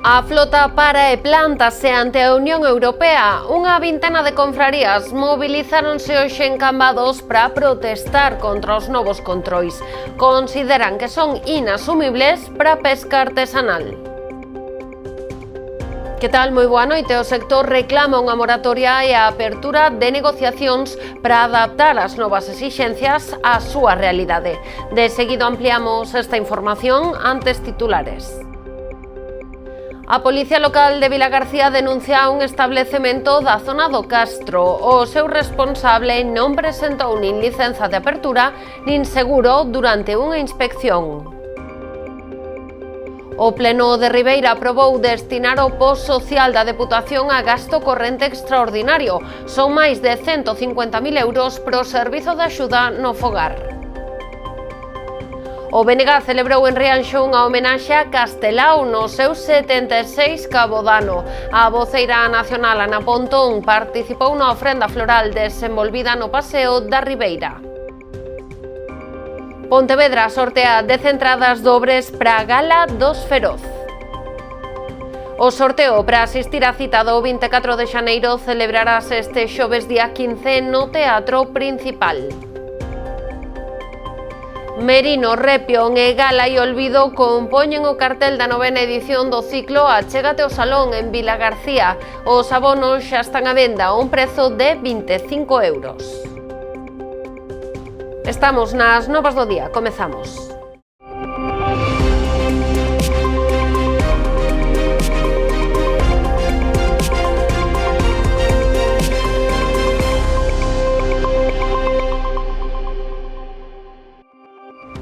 A flota para e plántase ante a Unión Europea. Unha vintena de confrarías mobilizáronse hoxe en Cambados para protestar contra os novos controis. Consideran que son inasumibles para a pesca artesanal. Que tal? Moi boa noite. O sector reclama unha moratoria e a apertura de negociacións para adaptar as novas exixencias á súa realidade. De seguido ampliamos esta información antes titulares. A Policía Local de Vilagarcía denuncia un establecemento da zona do Castro. O seu responsable non presentou nin licenza de apertura nin seguro durante unha inspección. O Pleno de Ribeira aprobou destinar o post social da Deputación a gasto corrente extraordinario. Son máis de 150.000 euros pro servizo de axuda no fogar. O BNG celebrou en Rianxo unha homenaxe a Castelao no seu 76 cabo dano. A voceira nacional Ana Pontón participou na ofrenda floral desenvolvida no Paseo da Ribeira. Pontevedra sortea 10 entradas dobres para a Gala dos Feroz. O sorteo para asistir á cita do 24 de xaneiro celebrarase este xoves día 15 no Teatro Principal. Merino, Repión e Gala e Olvido compoñen o cartel da novena edición do ciclo Achégate ao Salón en Vilagarcía. Os abonos xa están á venda a un prezo de 25 euros. Estamos nas novas do día, comezamos.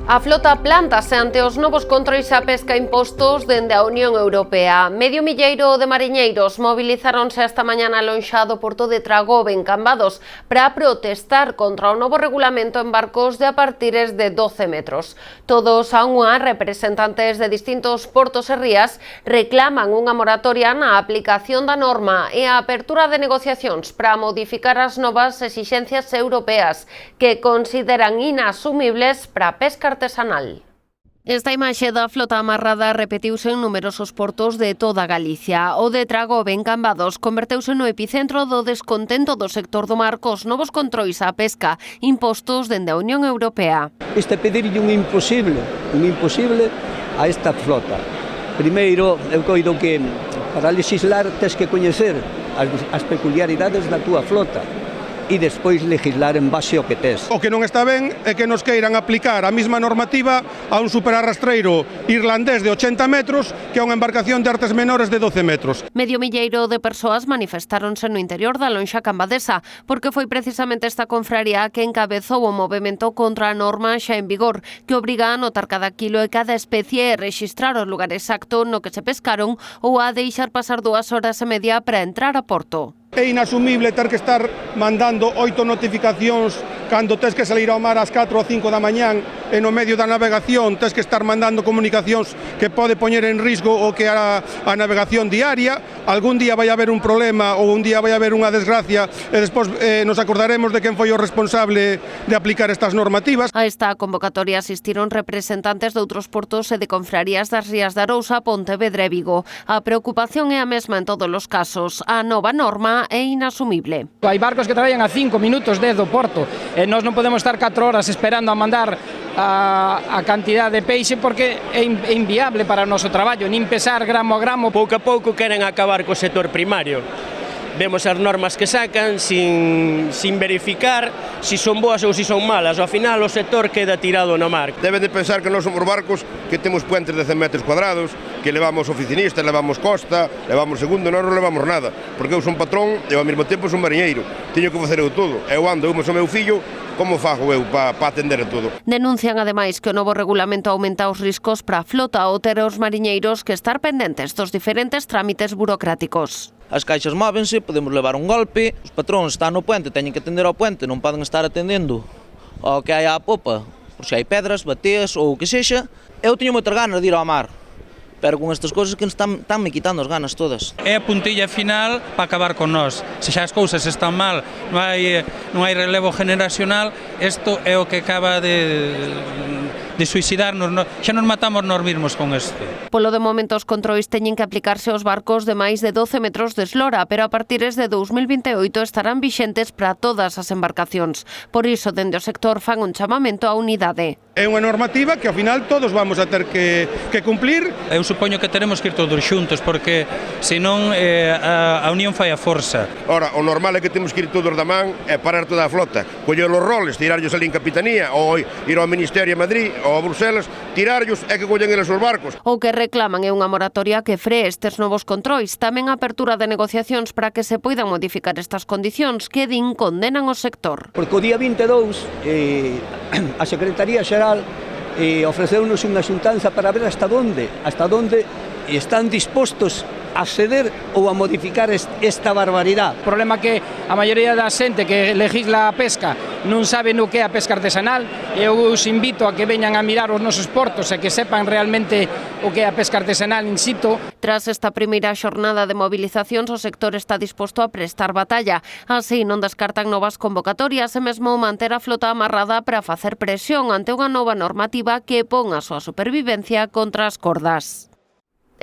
A flota plántase ante os novos controis á pesca impostos dende a Unión Europea. Medio milleiro de mariñeiros mobilizáronse esta mañá na lonxa do porto de Tragobe, en Cambados, para protestar contra o novo regulamento en barcos de a partires de 12 metros. Todos a unha, representantes de distintos portos e rías, reclaman unha moratoria na aplicación da norma e a apertura de negociacións para modificar as novas exixencias europeas que consideran inasumibles para a pesca artesanal. Esta imaxe da flota amarrada repetiuse en numerosos portos de toda Galicia. O de Tragobe, en Cambados, converteuse no epicentro do descontento do sector do mar cos novos controis á pesca impostos dende a Unión Europea. Este pedirlle un imposible a esta flota. Primeiro, eu coido que para legislar tes que coñecer as peculiaridades da túa flota e despois legislar en base ao que tes. O que non está ben é que nos queiran aplicar a mesma normativa a un superarrastreiro irlandés de 80 metros que a unha embarcación de artes menores de 12 metros. Medio milleiro de persoas manifestáronse no interior da lonxa cambadesa porque foi precisamente esta confraría que encabezou o movemento contra a norma xa en vigor que obriga a anotar cada kilo e cada especie e rexistrar o lugar exacto no que se pescaron ou a deixar pasar 2 horas e media para entrar a porto. É inasumible ter que estar mandando 8 notificacións cando tes que salir ao mar ás 4 ou 5 da mañán e no medio da navegación tes que estar mandando comunicacións que pode poñer en risco o que a navegación diaria. Algún día vai haber un problema ou un día vai haber unha desgracia e despois nos acordaremos de quen foi o responsable de aplicar estas normativas. A esta convocatoria asistiron representantes de outros portos e de confrarías das Rías de Arousa, Pontevedra e Vigo. A preocupación é a mesma en todos os casos. A nova norma é inasumible. Hai barcos que traballan a 5 minutos desde o porto e nós non podemos estar 4 horas esperando a mandar a cantidad de peixe porque é inviable para o noso traballo, nin pesar gramo a gramo. Pouco a pouco queren acabar co sector primario. Vemos as normas que sacan sin verificar si son boas ou si son malas. Ao final o sector queda tirado no mar. Deben de pensar que non somos barcos que temos puentes de 100 metros cuadrados, que levamos oficinistas, levamos costa, levamos segundo, non levamos nada. Porque eu son patrón e ao mesmo tempo son mariñeiro. Teño que facer eu todo. Eu ando, eu son meu fillo, como fago eu para atender a todo? Denuncian ademais que o novo regulamento aumenta os riscos para a flota ao ter os mariñeiros que estar pendentes dos diferentes trámites burocráticos. As caixas móvense, podemos levar un golpe, os patróns están no puente, teñen que atender ao puente, non poden estar atendendo ao que hai á popa, por se hai pedras, bateas ou o que sexa. Eu teño moitas ganas de ir ao mar, pero con estas cousas que están me quitando as ganas todas. É a puntilla final para acabar con nós. Se xa as cousas están mal, non hai relevo generacional, isto é o que acaba de de suicidarnos, xa nos matamos nós mesmos con isto. Polo de momento os controis teñen que aplicarse aos barcos de máis de 12 metros de eslora, pero a partir de 2028 estarán vixentes para todas as embarcacións. Por iso, dende o sector fan un chamamento á unidade. É unha normativa que ao final todos vamos a ter que cumplir. Eu supoño que teremos que ir todos xuntos, porque senón a unión fai a forza. Ora, o normal é que temos que ir todos da man e parar toda a flota, coller os roles, tirarllos ali en Capitanía, ou ir ao Ministerio a Madrid ou a Bruselas, tirarllos e que collen eles os barcos. O que reclaman é unha moratoria que free estes novos controis, tamén a apertura de negociacións para que se poidan modificar estas condicións que din condenan o sector. Porque o día 22 a Secretaría Xeral ofreceunos unha xuntanza para ver hasta onde están dispostos a ceder ou a modificar esta barbaridade. O problema é que a maioría da xente que legisla a pesca non sabe no que é a pesca artesanal. Eu os invito a que veñan a mirar os nosos portos e que sepan realmente o que é a pesca artesanal in situ. Tras esta primeira xornada de movilizacións, o sector está disposto a prestar batalla. Así, non descartan novas convocatorias e mesmo manter a flota amarrada para facer presión ante unha nova normativa que pon a súa supervivencia contra as cordas.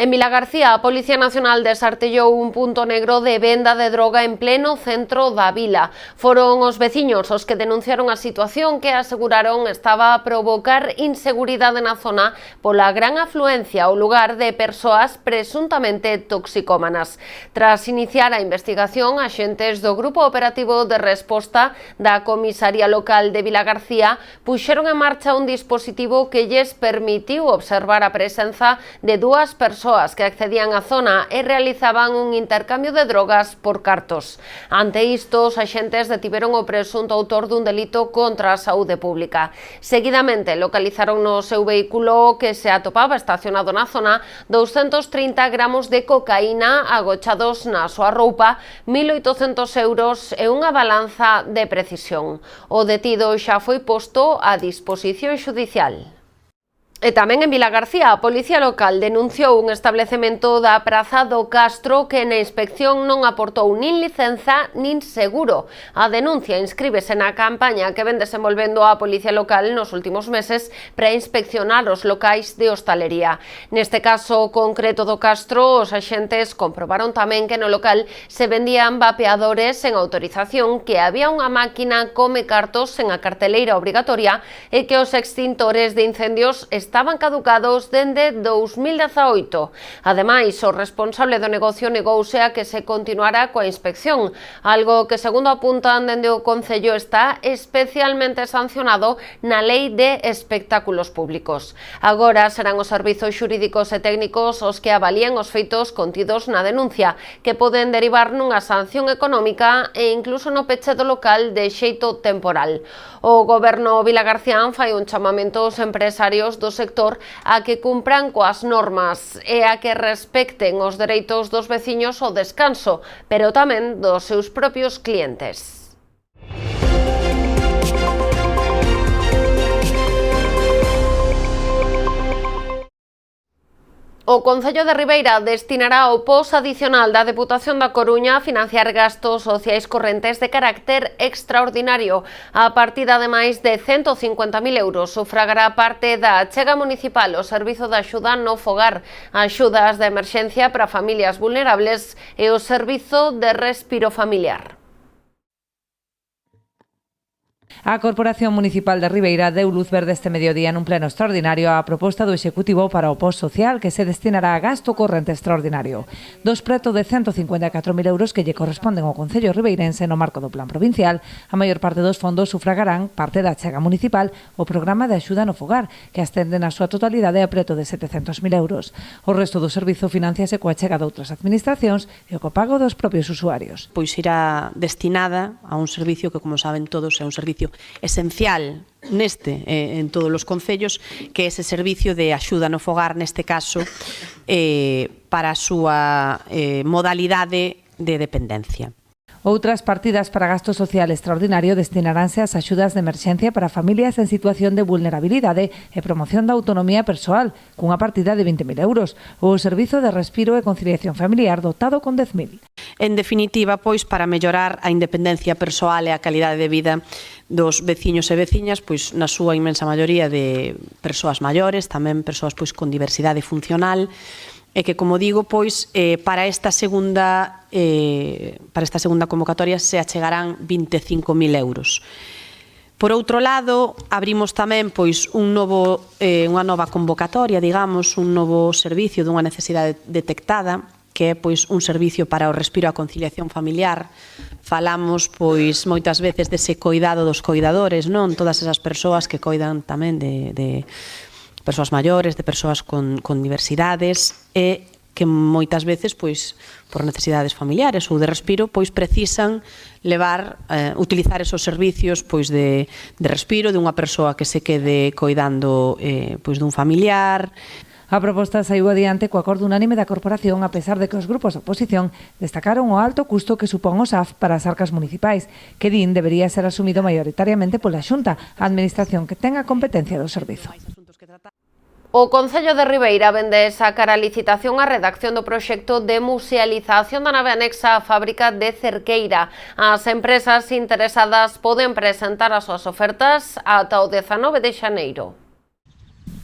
En Vilagarcía, a Policía Nacional desartellou un punto negro de venda de droga en pleno centro da vila. Foron os veciños os que denunciaron a situación que aseguraron estaba a provocar inseguridade na zona pola gran afluencia ao lugar de persoas presuntamente toxicómanas. Tras iniciar a investigación, axentes do Grupo Operativo de Resposta da Comisaría Local de Vilagarcía puxeron en marcha un dispositivo que lles permitiu observar a presenza de dúas persoas que accedían á zona e realizaban un intercambio de drogas por cartos. Ante isto, os axentes detiveron o presunto autor dun delito contra a saúde pública. Seguidamente, localizaron no seu vehículo que se atopaba estacionado na zona 230 gramos de cocaína agochados na súa roupa, 1.800 euros e unha balanza de precisión. O detido xa foi posto a disposición xudicial. E tamén en Vilagarcía, a Policía Local denunciou un establecemento da Praza do Castro que na inspección non aportou nin licenza nin seguro. A denuncia inscríbese na campaña que ven desenvolvendo a Policía Local nos últimos meses para inspeccionar os locais de hostalería. Neste caso concreto do Castro, os axentes comprobaron tamén que no local se vendían vapeadores sen autorización, que había unha máquina come cartos sen a carteleira obrigatoria e que os extintores de incendios estaban caducados dende 2018. Ademais, o responsable do negocio negouse a que se continuara coa inspección, algo que, segundo apuntan dende o Concello, está especialmente sancionado na Lei de Espectáculos Públicos. Agora serán os servizos xurídicos e técnicos os que avalían os feitos contidos na denuncia, que poden derivar nunha sanción económica e incluso no peche do local de xeito temporal. O Goberno vilagarcián fai un chamamento aos empresarios do sector a que cumpran coas normas e a que respecten os dereitos dos veciños ao descanso, pero tamén dos seus propios clientes. O Concello de Ribeira destinará o pos adicional da Deputación da Coruña a financiar gastos sociais correntes de carácter extraordinario. A partida de máis de 150.000 euros sufragará parte da achega municipal ao Servizo de Axuda no Fogar, axudas de emerxencia para familias vulnerables e o Servizo de Respiro Familiar. A Corporación Municipal de Ribeira deu luz verde este mediodía nun pleno extraordinario á proposta do Executivo para o pos social que se destinará a gasto corrente extraordinario. Dos preto de 154.000 euros que lle corresponden ao Concello ribeirense no marco do Plan Provincial, a maior parte dos fondos sufragarán parte da achega municipal o Programa de Axuda no Fogar, que ascende na súa totalidade a preto de 700.000 euros. O resto do servizo financiase coa achega de outras administracións e o copago dos propios usuarios. Pois irá destinada a un servicio que, como saben todos, é un servicio esencial en todos os concellos, que é ese servicio de axuda no fogar, neste caso, para a súa modalidade de dependencia. Outras partidas para gasto social extraordinario destinaránse ás axudas de emerxencia para familias en situación de vulnerabilidade e promoción da autonomía persoal, cunha partida de 20.000 euros, ou o Servizo de Respiro e Conciliación Familiar dotado con 10.000. en definitiva, pois para mellorar a independencia persoal e a calidade de vida dos veciños e veciñas, pois na súa inmensa maioría de persoas maiores, tamén persoas pois con diversidade funcional, e que, como digo, pois para esta segunda convocatoria se achegarán 25.000 euros. Por outro lado, abrimos tamén pois unha nova convocatoria, digamos, un novo servicio dunha necesidade detectada, que é pois un servicio para o respiro e a conciliación familiar. Falamos pois moitas veces dese coidado dos coidadores, non? Todas esas persoas que coidan tamén de persoas maiores, de persoas con diversidades e que moitas veces, pois, por necesidades familiares ou de respiro, pois precisan utilizar esos servicios pois de respiro dunha persoa que se quede coidando pois dun familiar. A proposta saiu adiante co acordo unánime da corporación, a pesar de que os grupos da oposición destacaron o alto custo que supón o SAF para as arcas municipais, que din debería ser asumido maioritariamente pola Xunta, a administración que ten a competencia do servizo. O Concello de Ribeira vende sacar a licitación a redacción do proxecto de musealización da nave anexa á fábrica de Cerqueira. As empresas interesadas poden presentar as súas ofertas ata o 19 de xaneiro.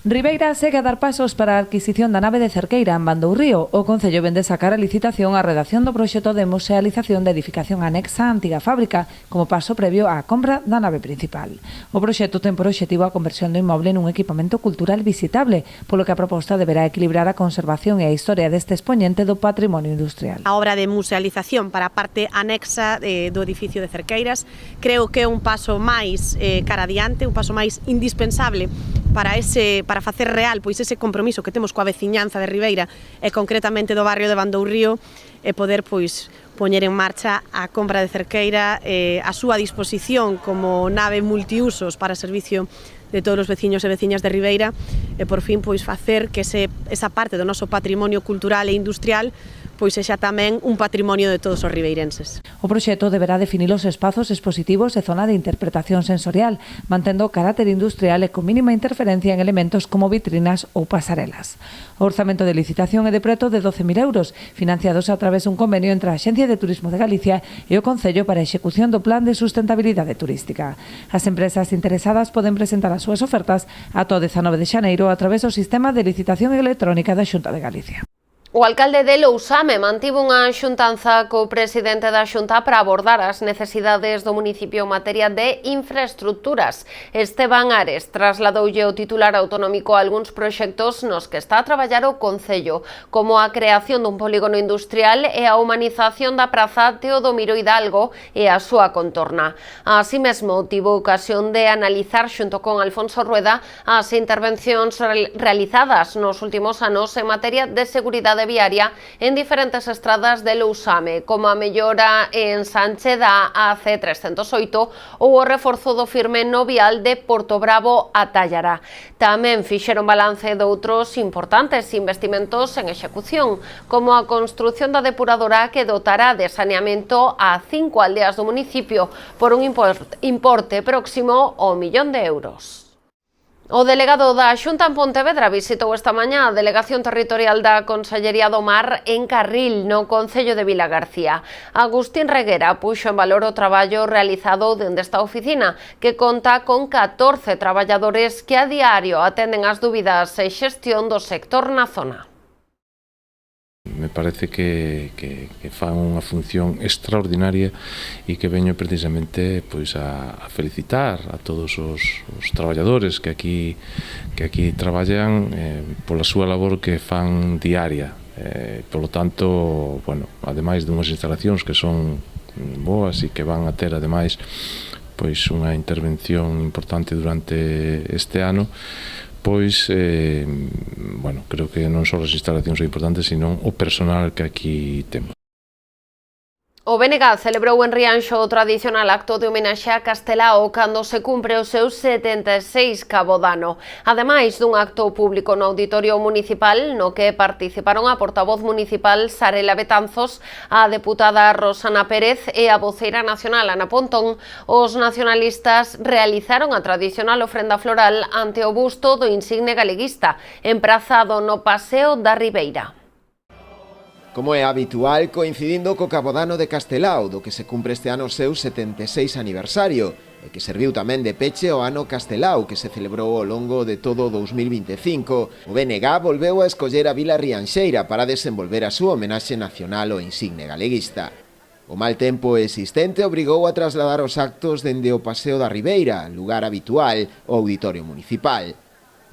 Ribeira segue a dar pasos para a adquisición da nave de Cerqueira en Bandourrío. O Concello vende sacar a licitación a redacción do proxecto de musealización da edificación anexa á antiga fábrica, como paso previo á compra da nave principal. O proxecto ten por obxectivo a conversión do inmoble nun equipamento cultural visitable, polo que a proposta deberá equilibrar a conservación e a historia deste expoñente do patrimonio industrial. A obra de musealización para a parte anexa do edificio de Cerqueiras creo que é un paso máis cara adiante, un paso máis indispensable para facer real pois ese compromiso que temos coa veciñanza de Ribeira e concretamente do barrio de Bandourrío e poder pois poñer en marcha a compra de Cerqueira a súa disposición como nave multiusos para servicio de todos os veciños e veciñas de Ribeira e por fin pois facer que esa parte do noso patrimonio cultural e industrial pois sexa tamén un patrimonio de todos os ribeirenses. O proxecto deberá definir os espazos expositivos e zona de interpretación sensorial, mantendo o carácter industrial e con mínima interferencia en elementos como vitrinas ou pasarelas. O orzamento de licitación é de preto de 12.000 euros, financiados a través dun convenio entre a Axencia de Turismo de Galicia e o Concello para a execución do Plan de Sustentabilidade Turística. As empresas interesadas poden presentar as súas ofertas ata o 19 de xaneiro a través do sistema de licitación electrónica da Xunta de Galicia. O alcalde de Lousame mantivo unha xuntanza co presidente da Xunta para abordar as necesidades do municipio en materia de infraestructuras. Esteban Ares trasladoulle o titular autonómico a algúns proxectos nos que está a traballar o Concello, como a creación dun polígono industrial e a humanización da praza Teodomiro Hidalgo e a súa contorna. Así mesmo, tivo ocasión de analizar xunto con Alfonso Rueda as intervencións realizadas nos últimos anos en materia de seguridade viaria en diferentes estradas de Lousame, como a mellora en Sanche da AC 308 ou o reforzo do firme no vial de Portobravo a Tallara. Tamén fixeron balance de outros importantes investimentos en execución, como a construción da depuradora que dotará de saneamento a 5 aldeas do municipio por un importe próximo ao 1.000.000 de euros. O delegado da Xunta en Pontevedra visitou esta mañá a Delegación Territorial da Consellería do Mar en Carril, no Concello de Vilagarcía. Agustín Reguera puxo en valor o traballo realizado dende esta oficina, que conta con 14 traballadores que a diario atenden as dúbidas e xestión do sector na zona. Me parece que fan unha función extraordinaria e que veño precisamente pois a felicitar a todos os traballadores que aquí traballan pola súa labor que fan diaria. Polo tanto, bueno, ademais dunhas instalacións que son boas e que van a ter ademais pois unha intervención importante durante este ano, pois, bueno, creo que non só as instalacións son importantes, sino o personal que aquí temos. O BNG celebrou en Rianxo o tradicional acto de homenaxe a Castelao cando se cumpre o seu 76 cabo dano. Ademais dun acto público no Auditorio Municipal no que participaron a portavoz municipal Sarela Betanzos, a deputada Rosana Pérez e a voceira nacional Ana Pontón, os nacionalistas realizaron a tradicional ofrenda floral ante o busto do insigne galeguista, emprazado no Paseo da Ribeira. como é habitual, coincidindo co Cabodano de Castelao, do que se cumpre este ano o seu 76 aniversario, e que serviu tamén de peche ao ano Castelao, que se celebrou ao longo de todo o 2025. O BNG volveu a escoller a Vila Rianxeira para desenvolver a súa homenaxe nacional ao insigne galeguista. O mal tempo existente obrigou a trasladar os actos dende o Paseo da Ribeira, lugar habitual, ao Auditorio Municipal.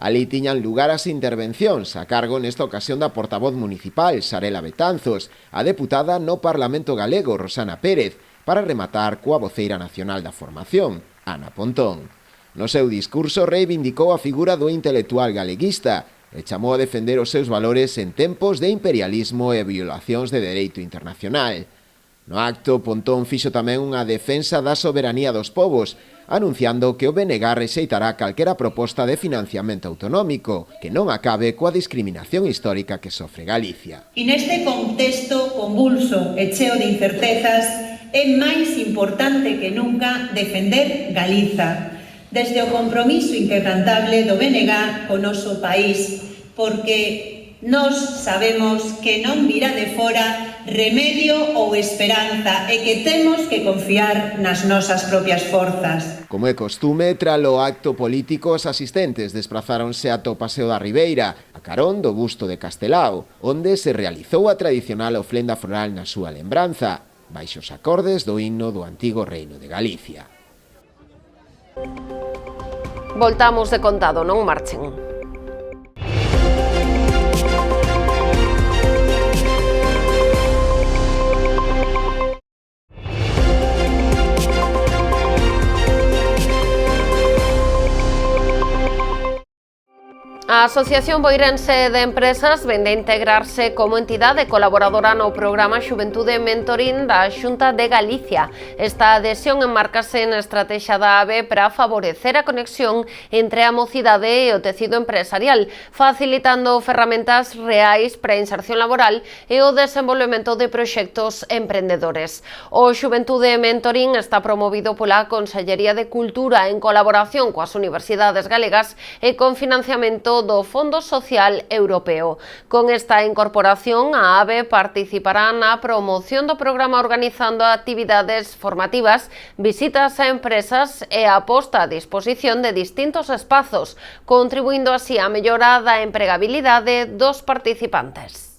Alí tiñan lugar as intervencións a cargo nesta ocasión da portavoz municipal, Sarela Betanzos, a deputada no Parlamento Galego, Rosana Pérez, para rematar coa voceira nacional da formación, Ana Pontón. No seu discurso reivindicou a figura do intelectual galeguista e chamou a defender os seus valores en tempos de imperialismo e violacións de dereito internacional. No acto, Pontón fixo tamén unha defensa da soberanía dos povos, anunciando que o BNG rexeitará calquera proposta de financiamento autonómico que non acabe coa discriminación histórica que sofre Galicia. E neste contexto convulso e cheo de incertezas, é máis importante que nunca defender Galiza, desde o compromiso inquebrantable do BNG co noso país, porque nós sabemos que non virá de fora remedio ou esperanza e que temos que confiar nas nosas propias forzas. Como é costume, tralo acto político, os asistentes desprazáronse ata o Paseo da Ribeira, a carón do busto de Castelao, onde se realizou a tradicional ofrenda floral na súa lembranza, baixo os acordes do himno do antigo Reino de Galicia. Voltamos de contado, non marchen. A Asociación Boirense de Empresas vende a integrarse como entidade colaboradora no programa Xuventude Mentoring da Xunta de Galicia. Esta adhesión enmárcase na estrategia da ABE para favorecer a conexión entre a mocidade e o tecido empresarial, facilitando ferramentas reais para a inserción laboral e o desenvolvemento de proxectos emprendedores. O Xuventude Mentoring está promovido pola Consellería de Cultura en colaboración coas universidades galegas e con financiamento do Fondo Social Europeo. Con esta incorporación, a ABE participará na promoción do programa organizando actividades formativas, visitas a empresas e a posta a disposición de distintos espazos, contribuindo así á mellora da empregabilidade dos participantes.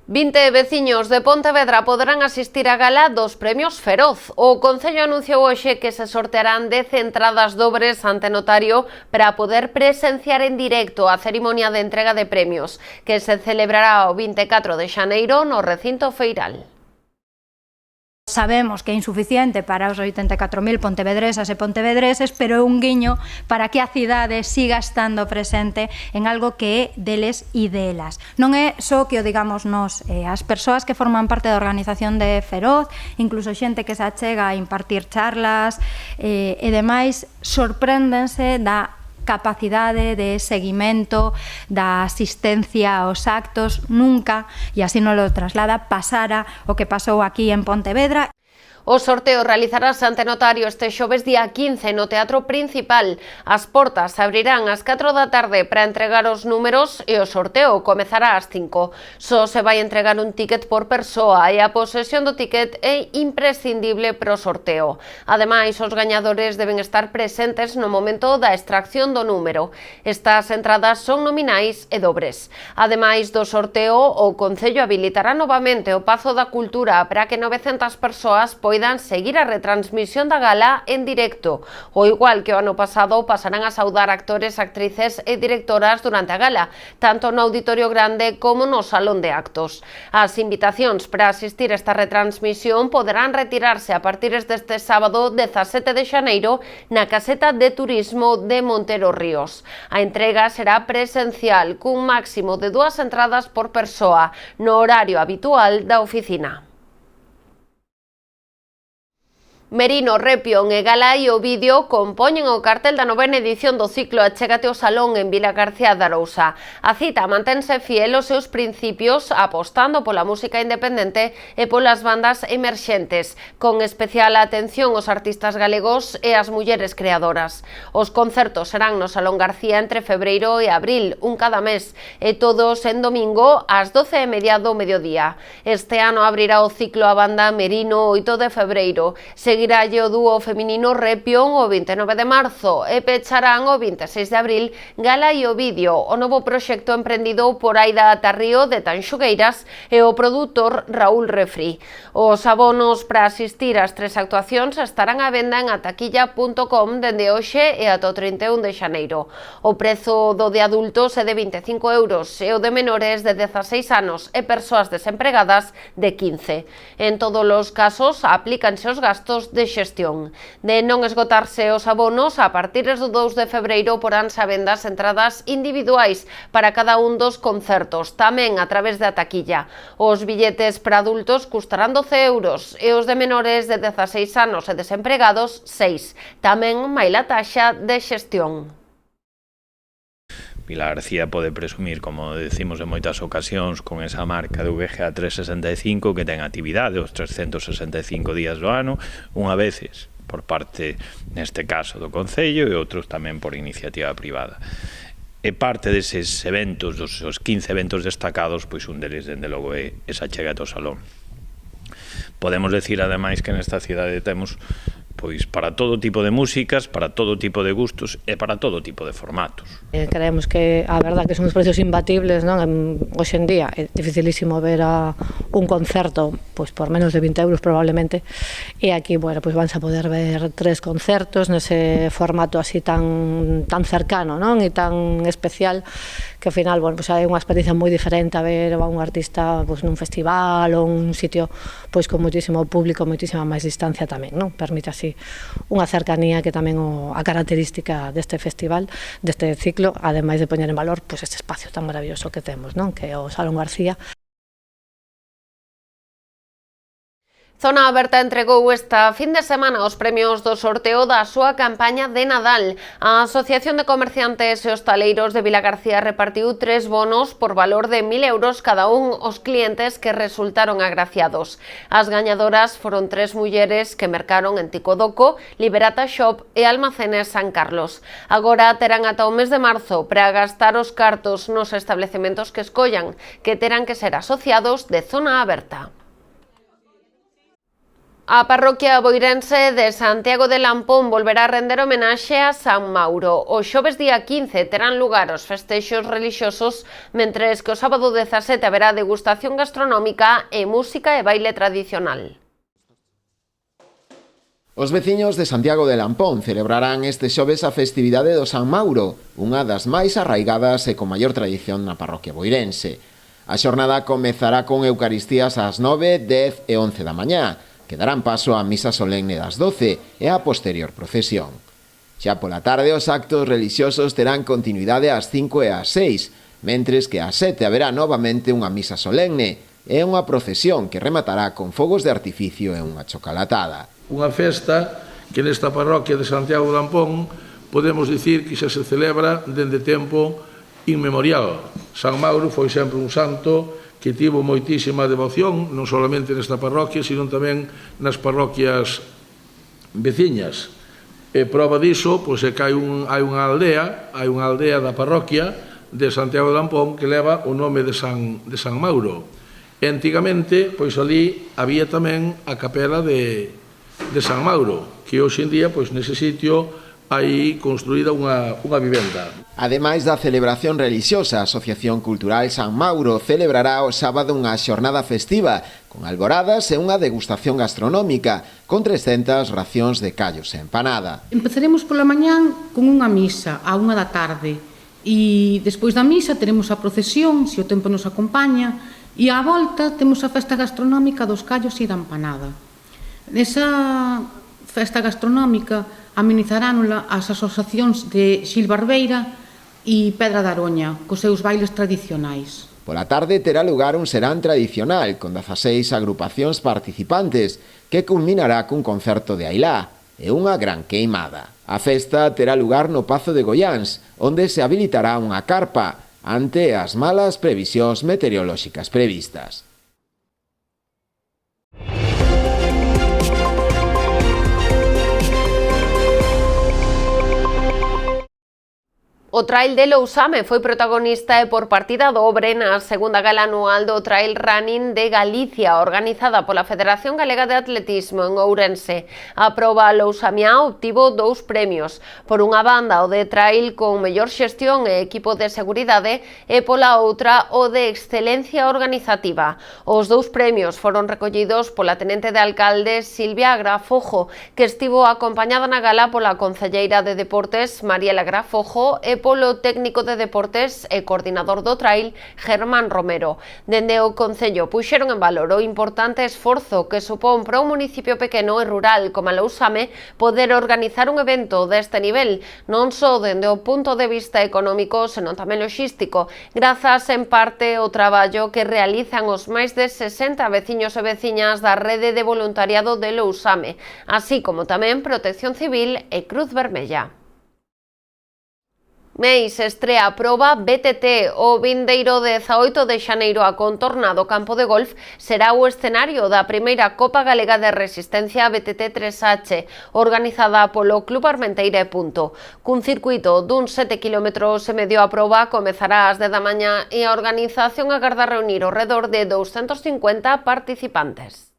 20 veciños de Pontevedra poderán asistir á gala dos Premios Feroz. O Concello anunciou hoxe que se sortearán 10 entradas dobres ante notario para poder presenciar en directo a cerimonia de entrega de premios, que se celebrará o 24 de xaneiro no recinto feiral. Sabemos que é insuficiente para os 84.000 pontevedresas e pontevedreses, pero é un guiño para que a cidade siga estando presente en algo que é deles e delas. Non é só que o digamos nós, as persoas que forman parte da organización de Feroz, incluso xente que se achega a impartir charlas e demais, sorpréndense da capacidade de seguimento, da asistencia aos actos. Nunca, e así non lo traslada, pasara o que pasou aquí en Pontevedra. O sorteo realizarase ante notario este xoves día 15 no Teatro Principal. As portas se abrirán ás 4 da tarde para entregar os números e o sorteo comezará ás 5. Só se vai entregar un ticket por persoa e a posesión do ticket é imprescindible para o sorteo. Ademais, os gañadores deben estar presentes no momento da extracción do número. Estas entradas son nominais e dobres. Ademais do sorteo, o Concello habilitará novamente o Pazo da Cultura para que 900 persoas poidan seguir a retransmisión da gala en directo. O igual que o ano pasado, pasarán a saudar actores, actrices e directoras durante a gala, tanto no Auditorio Grande como no Salón de Actos. As invitacións para asistir a esta retransmisión poderán retirarse a partir deste sábado 17 de xaneiro na Caseta de Turismo de Montero Ríos. A entrega será presencial, cun máximo de 2 entradas por persoa, no horario habitual da oficina. Merino, Repión e Gala e Ovidio compoñen o cartel da novena edición do ciclo Achégate ao Salón en Vila García de Arousa. A cita mantense fiel aos seus principios, apostando pola música independente e polas bandas emerxentes, con especial atención aos artistas galegos e as mulleres creadoras. Os concertos serán no Salón García entre febreiro e abril, un cada mes, e todos en domingo ás 12:30 do mediodía. Este ano abrirá o ciclo a banda Merino o 8 de febreiro, seguirá o dúo feminino Repión o 29 de marzo e pecharán o 26 de abril Gala e Ovidio, o novo proxecto emprendido por Aida Tarrío de Tanxugueiras e o produtor Raúl Refri. Os abonos para asistir ás 3 actuacións estarán á venda en ataquilla.com dende hoxe e ata o 31 de xaneiro. O prezo do de adultos é de 25 euros e o de menores de 16 anos e persoas desempregadas de 15. En todos os casos aplícanse os gastos de xestión. De non esgotarse os abonos, a partir do 2 de febreiro poránse a vendas entradas individuais para cada un dos concertos, tamén a través da taquilla. Os billetes para adultos custarán 12 euros e os de menores de 16 anos e desempregados 6, tamén maila taxa de xestión. Vila García pode presumir, como decimos en moitas ocasións, con esa marca de VGA 365 que ten actividade os 365 días do ano, unha veces por parte, neste caso, do Concello e outros tamén por iniciativa privada. E parte deses eventos, dos 15 eventos destacados, pois un deles, dende logo, é esa Achégate ao Salón. Podemos decir, ademais, que nesta cidade temos pois para todo tipo de músicas, para todo tipo de gustos e para todo tipo de formatos. Creemos que a verdad que son os precios imbatibles, non? Hoxe en día é dificilísimo ver a un concerto pois por menos de 20 euros probablemente, e aquí, bueno, pois vanse a poder ver 3 concertos nese formato así tan cercano, non? E tan especial, que ao final, bueno, pois hai unha experiencia moi diferente a ver a un artista pois nun festival ou un sitio pois con moitísimo público, moitísima máis distancia tamén, non? Permite así unha cercanía que tamén a característica deste festival, deste ciclo, ademais de poñer en valor pois este espacio tan maravilloso que temos, non? Que é o Salón García. Zona Aberta entregou esta fin de semana os premios do sorteo da súa campaña de Nadal. A Asociación de Comerciantes e Hostaleiros de Vila García repartiu 3 bonos por valor de 1.000 euros cada un aos clientes que resultaron agraciados. As gañadoras foron 3 mulleres que mercaron en Ticodoco, Liberata Shop e Almacenes San Carlos. Agora terán ata o mes de marzo para gastar os cartos nos establecementos que escollan, que terán que ser asociados de Zona Aberta. A parroquia boirense de Santiago de Lampón volverá a render homenaxe a San Mauro. O xoves día 15 terán lugar os festexos relixiosos, mentres que o sábado 17 haberá degustación gastronómica e música e baile tradicional. Os veciños de Santiago de Lampón celebrarán este xoves a festividade do San Mauro, unha das máis arraigadas e con maior tradición na parroquia boirense. A xornada comezará con eucaristías ás 9, 10 e 11 da mañá, que darán paso á misa solemne das 12 e á posterior procesión. Xa pola tarde os actos relixiosos terán continuidade ás 5 e ás 6, mentres que ás 7 haberá novamente unha misa solemne e unha procesión que rematará con fogos de artificio e unha chocolatada. Unha festa que nesta parroquia de Santiago de Lampón podemos dicir que xa se celebra dende tempo inmemorial. San Mauro foi sempre un santo que tivo moitísima devoción, non solamente nesta parroquia, sino tamén nas parroquias veciñas. E prova diso, pois é que hai unha aldea da parroquia de Santiago de Lampón que leva o nome de San Mauro. E antigamente, pois ali había tamén a capela de San Mauro, que hoxe en día, pois nese sitio, hai construída unha vivenda. Ademais da celebración relixiosa, a Asociación Cultural San Mauro celebrará o sábado unha xornada festiva con alboradas e unha degustación gastronómica con 300 racións de callos e empanada. Empezaremos pola mañán con unha misa a 1 da tarde e despois da misa teremos a procesión, se o tempo nos acompaña, e á volta temos a festa gastronómica dos callos e da empanada. Nesa festa gastronómica amenizaránola as asociacións de Xil Barbeira e Pedra da Aroña, cos seus bailes tradicionais. Pola tarde terá lugar un serán tradicional con 16 agrupacións participantes que culminará cun concerto de Ailá e unha gran queimada. A festa terá lugar no Pazo de Goiáns, onde se habilitará unha carpa ante as malas previsións meteorolóxicas previstas. O Trail de Lousame foi protagonista e por partida dobre na segunda gala anual do Trail Running de Galicia, organizada pola Federación Galega de Atletismo en Ourense. A proba Lousamiá obtivo 2 premios. Por unha banda, o de Trail con mellor xestión e equipo de seguridade e pola outra, o de excelencia organizativa. Os 2 premios foron recollidos pola tenente de alcalde Silvia Grafojo, que estivo acompañada na gala pola concelleira de Deportes Mariela Grafojo e polo técnico de deportes e coordinador do trail, Germán Romero. Dende o Concello puxeron en valor o importante esforzo que supón para un municipio pequeno e rural como Lousame poder organizar un evento deste nivel, non só dende o punto de vista económico, senón tamén logístico, grazas en parte ao traballo que realizan os máis de 60 veciños e veciñas da rede de voluntariado de Lousame, así como tamén Protección Civil e Cruz Vermella. Meis estrea a proba BTT. O vindeiro 18 de xaneiro a contorna do campo de golf será o escenario da primeira Copa Galega de Resistencia BTT 3H, organizada polo Club Armenteira e Punto. Cun circuito dun 7 km e medio a proba comezará ás 10 da mañá e a organización agarda reunir ao redor de 250 participantes.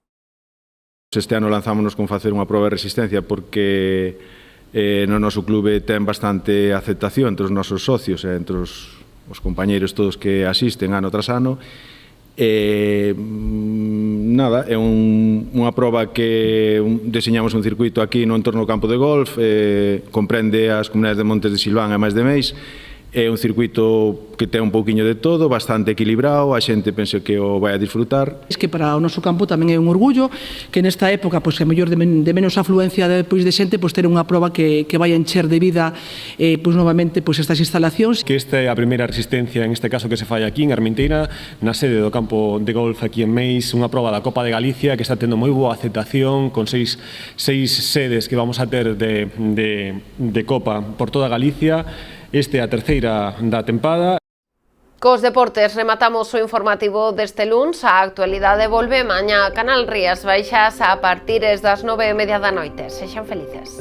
Este ano lanzámonos con facer unha proba de resistencia porque no noso clube ten bastante aceptación entre os nosos socios e entre os compañeiros todos que asisten ano tras ano. Nada, é unha proba que deseñamos un circuito aquí no entorno do campo de golf, comprende as comunidades de Montes de Silván e máis de Meis. É un circuito que ten un pouquiño de todo, bastante equilibrado, a xente penso que o vai a disfrutar. Es que para o noso campo tamén é un orgullo que nesta época, pois, que a mellor de menos afluencia de xente, pois ter unha proba que vai encher de vida pois novamente pois estas instalacións. Que esta é a primeira resistencia, en este caso que se fai aquí en Armenteira, na sede do campo de golf aquí en Meis, unha proba da Copa de Galicia que está tendo moi boa aceptación, con seis sedes que vamos a ter de Copa por toda Galicia. Este é a terceira da tempada. Cos deportes rematamos o informativo deste luns. A actualidade volve mañá a Canal Rías Baixas a partires das 9:30 da noite. Sexan felices.